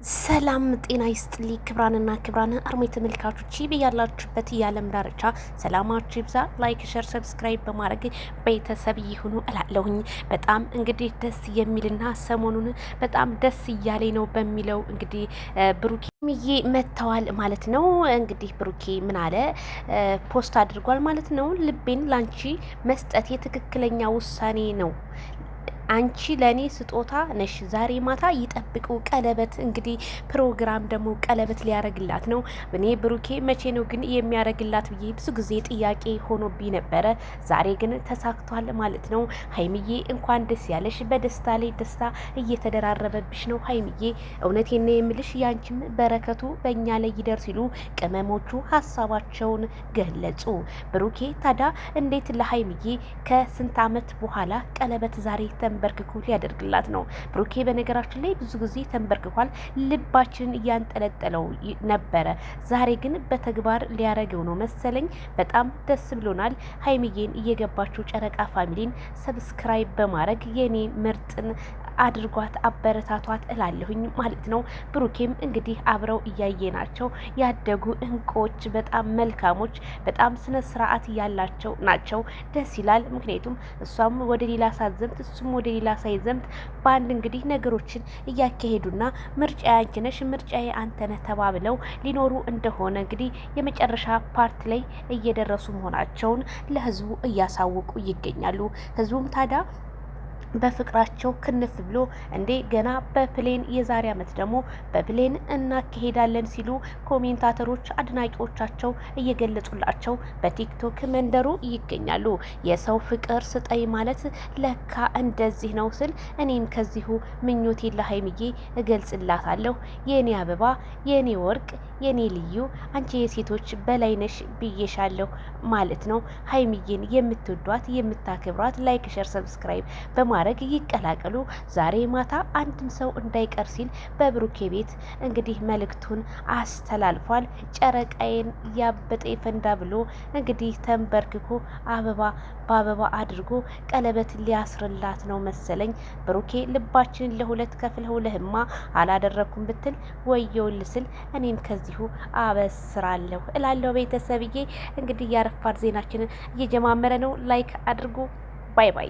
ሰላም ጤና ይስጥልኝ ክብራንና ክብራን አርሜ ተመልካቾች በያላችሁበት የዓለም ዳርቻ ሰላማችሁ ይብዛ። ላይክ፣ ሸር፣ ሰብስክራይብ በማድረግ ቤተሰብ ይሁኑ እላለሁኝ። በጣም እንግዲህ ደስ የሚልና ሰሞኑን በጣም ደስ እያለኝ ነው በሚለው እንግዲህ ብሩኬ መጥተዋል ማለት ነው። እንግዲህ ብሩኬ ምን አለ ፖስት አድርጓል ማለት ነው። ልቤን ላንቺ መስጠት የትክክለኛ ውሳኔ ነው። አንቺ ለኔ ስጦታ ነሽ። ዛሬ ማታ ይጠብቁ። ቀለበት እንግዲህ ፕሮግራም ደግሞ ቀለበት ሊያረግላት ነው። እኔ ብሩኬ መቼ ነው ግን የሚያረግላት ብዬ ብዙ ጊዜ ጥያቄ ሆኖብኝ ነበረ። ዛሬ ግን ተሳክቷል ማለት ነው። ሀይምዬ እንኳን ደስ ያለሽ። በደስታ ላይ ደስታ እየተደራረበብሽ ነው ሀይምዬ። እውነቴን ነው የምልሽ ያንቺም በረከቱ በእኛ ላይ ይደር ሲሉ ቅመሞቹ ሀሳባቸውን ገለጹ። ብሩኬ ታዲያ እንዴት ለሀይምዬ ከስንት ዓመት በኋላ ቀለበት ዛሬ ተንበርክኮ ሊያደርግላት ነው። ብሩኬ በነገራችን ላይ ብዙ ጊዜ ተንበርክኳል፣ ልባችንን እያንጠለጠለው ነበረ። ዛሬ ግን በተግባር ሊያረገው ነው መሰለኝ። በጣም ደስ ብሎናል። ሀይሚዬን እየገባችሁ ጨረቃ ፋሚሊን ሰብስክራይብ በማድረግ የኔ ምርጥን አድርጓት አበረታቷት እላለሁኝ ማለት ነው። ብሩኬም እንግዲህ አብረው እያየናቸው ያደጉ እንቁዎች፣ በጣም መልካሞች፣ በጣም ስነ ስርዓት ያላቸው ናቸው። ደስ ይላል። ምክንያቱም እሷም ወደ ሌላ ሳትዘምት እሱም ወደ ሌላ ሳይዘምት በአንድ እንግዲህ ነገሮችን እያካሄዱና ምርጫ ያንቺ ነሽ ምርጫዬ አንተ ነህ ተባብለው ሊኖሩ እንደሆነ እንግዲህ የመጨረሻ ፓርት ላይ እየደረሱ መሆናቸውን ለህዝቡ እያሳወቁ ይገኛሉ። ህዝቡም ታዲያ በፍቅራቸው ክንፍ ብሎ እንዴ ገና በፕሌን የዛሬ ዓመት ደግሞ በፕሌን እናካሄዳለን ሲሉ ኮሜንታተሮች አድናቂዎቻቸው እየገለጹላቸው በቲክቶክ መንደሩ ይገኛሉ። የሰው ፍቅር ስጠይ ማለት ለካ እንደዚህ ነው ስል እኔም ከዚሁ ምኞቴ ለሀይምዬ እገልጽላታለሁ። የኔ አበባ፣ የኔ ወርቅ፣ የኔ ልዩ አንቺ የሴቶች በላይነሽ ብዬሻለሁ ማለት ነው። ሀይምዬን የምትወዷት የምታከብሯት ላይክ፣ ሸር፣ ሰብስክራይብ በማድረግ ይቀላቀሉ። ዛሬ ማታ አንድም ሰው እንዳይቀር ሲል በብሩኬ ቤት እንግዲህ መልእክቱን አስተላልፏል። ጨረቃዬን ያበጠ ፈንዳ ብሎ እንግዲህ ተንበርክኮ አበባ በአበባ አድርጎ ቀለበት ሊያስርላት ነው መሰለኝ። ብሩኬ ልባችንን ለሁለት ከፍለው ለህማ አላደረኩም ብትል ወየውል ስል እኔም ከዚሁ አበስራለሁ እላለሁ። ቤተሰብዬ እንግዲህ ያረፋድ ዜናችንን እየጀማመረ ነው። ላይክ አድርጉ። ባይ ባይ።